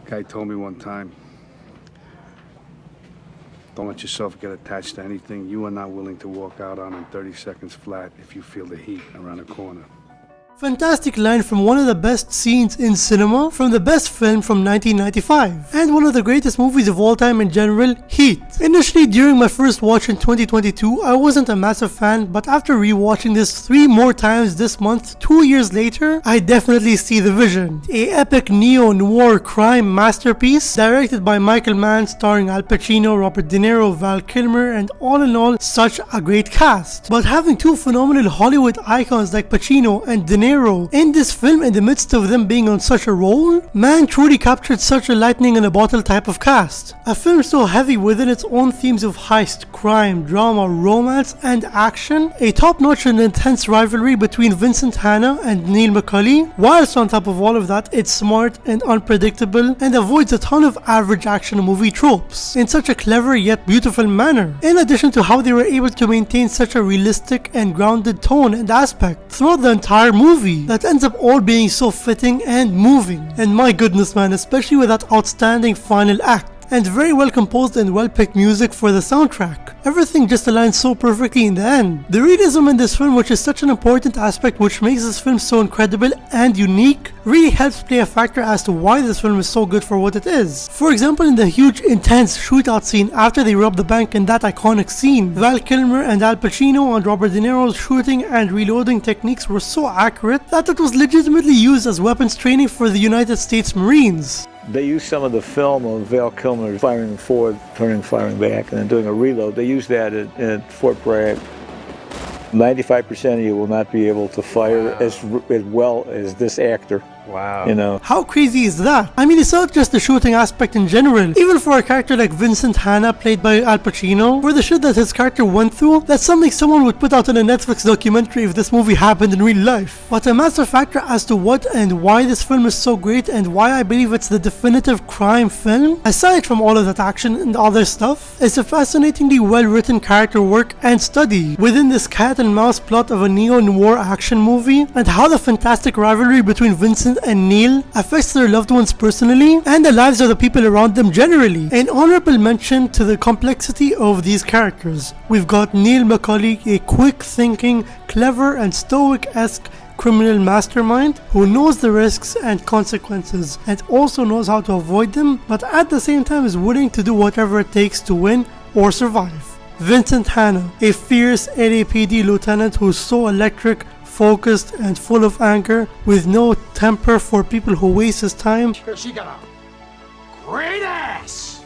Guy told me one time, don't let yourself get attached to anything you are not willing to walk out on in 30 seconds flat if you feel the heat around a corner. Fantastic line from one of the best scenes in cinema, from the best film from 1995, and one of the greatest movies of all time in general, Heat. Initially, during my first watch in 2022, I wasn't a massive fan, but after rewatching this 3 more times this month, 2 years later, I definitely see the vision. A epic neo-noir crime masterpiece, directed by Michael Mann, starring Al Pacino, Robert De Niro, Val Kilmer, and all in all, such a great cast. But having 2 phenomenal Hollywood icons like Pacino and De Niro in this film, in the midst of them being on such a roll, Mann truly captured such a lightning in a bottle type of cast. A film so heavy within its own themes of heist, crime, drama, romance, and action, a top-notch and intense rivalry between Vincent Hanna and Neil McCauley, whilst on top of all of that, it's smart and unpredictable and avoids a ton of average action movie tropes in such a clever yet beautiful manner, in addition to how they were able to maintain such a realistic and grounded tone and aspect throughout the entire movie that ends up all being so fitting and moving. And my goodness man, especially with that outstanding final act, and very well composed and well picked music for the soundtrack. Everything just aligns so perfectly in the end. The realism in this film, which is such an important aspect which makes this film so incredible and unique, really helps play a factor as to why this film is so good for what it is. For example, in the huge intense shootout scene after they rob the bank in that iconic scene, Val Kilmer and Al Pacino and Robert De Niro's shooting and reloading techniques were so accurate that it was legitimately used as weapons training for the United States Marines. They used some of the film of Val Kilmer firing forward, turning, firing back, and then doing a reload. They used that at Fort Bragg. 95% of you will not be able to fire as well as this actor. Wow. You know. How crazy is that? I mean, it's not just the shooting aspect in general. Even for a character like Vincent Hanna, played by Al Pacino, for the shit that his character went through, that's something someone would put out in a Netflix documentary if this movie happened in real life. But a massive factor as to what and why this film is so great and why I believe it's the definitive crime film, aside from all of that action and other stuff, is a fascinatingly well-written character work and study within this cat and mouse plot of a neo-noir action movie, and how the fantastic rivalry between Vincent and Neil affects their loved ones personally and the lives of the people around them generally. An honorable mention to the complexity of these characters. We've got Neil McCauley, a quick-thinking, clever and stoic-esque criminal mastermind who knows the risks and consequences and also knows how to avoid them, but at the same time is willing to do whatever it takes to win or survive. Vincent Hanna, a fierce LAPD lieutenant who's so electric, focused and full of anger, with no temper for people who waste his time. She got a great ass!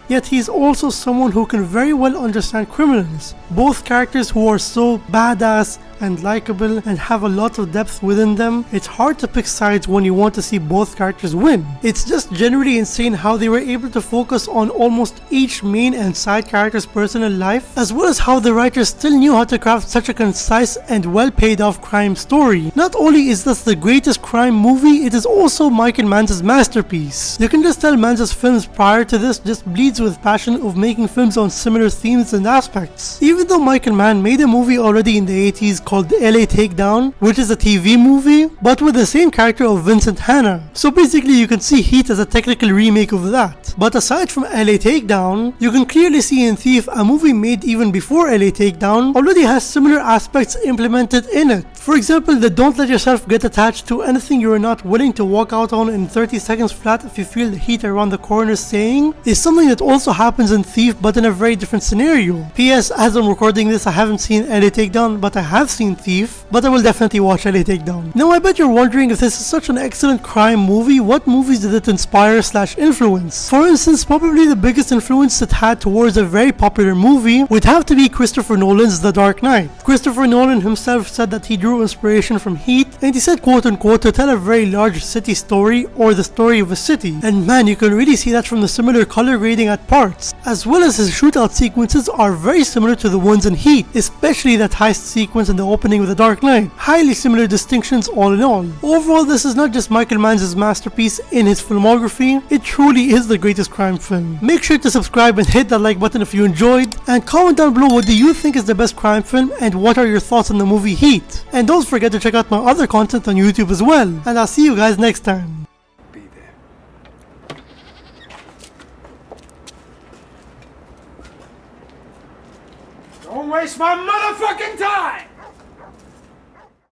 Yet he's also someone who can very well understand criminals. Both characters who are so badass and likable and have a lot of depth within them. It's hard to pick sides when you want to see both characters win. It's just generally insane how they were able to focus on almost each main and side character's personal life, as well as how the writers still knew how to craft such a concise and well paid off crime story. Not only is this the greatest crime movie, it is also Michael Mann's masterpiece. You can just tell Mann's films prior to this just bleeds with passion of making films on similar themes and aspects. Even though Michael Mann made a movie already in the 80s called LA Takedown, which is a TV movie, but with the same character of Vincent Hanna. So basically you can see Heat as a technical remake of that. But aside from LA Takedown, you can clearly see in Thief, a movie made even before LA Takedown, already has similar aspects implemented in it. For example, the don't let yourself get attached to anything you are not willing to walk out on in 30 seconds flat if you feel the heat around the corner saying is something that also happens in Thief, but in a very different scenario. P.S. As I'm recording this, I haven't seen LA Takedown, but I have seen Thief, but I will definitely watch LA Takedown. Now I bet you're wondering, if this is such an excellent crime movie, what movies did it inspire / influence? For instance, probably the biggest influence it had towards a very popular movie would have to be Christopher Nolan's The Dark Knight. Christopher Nolan himself said that he drew inspiration from Heat, and he said quote unquote to tell a very large city story, or the story of a city. And man, you can really see that from the similar color grading at parts, as well as his shootout sequences are very similar to the ones in Heat, especially that heist sequence in the opening of The Dark Knight. Highly similar distinctions all in all. Overall, this is not just Michael Mann's masterpiece in his filmography, it truly is the greatest crime film. Make sure to subscribe and hit that like button if you enjoyed, and comment down below what do you think is the best crime film and what are your thoughts on the movie Heat. And don't forget to check out my other content on YouTube as well, and I'll see you guys next time. Be there. Don't waste my motherfucking time!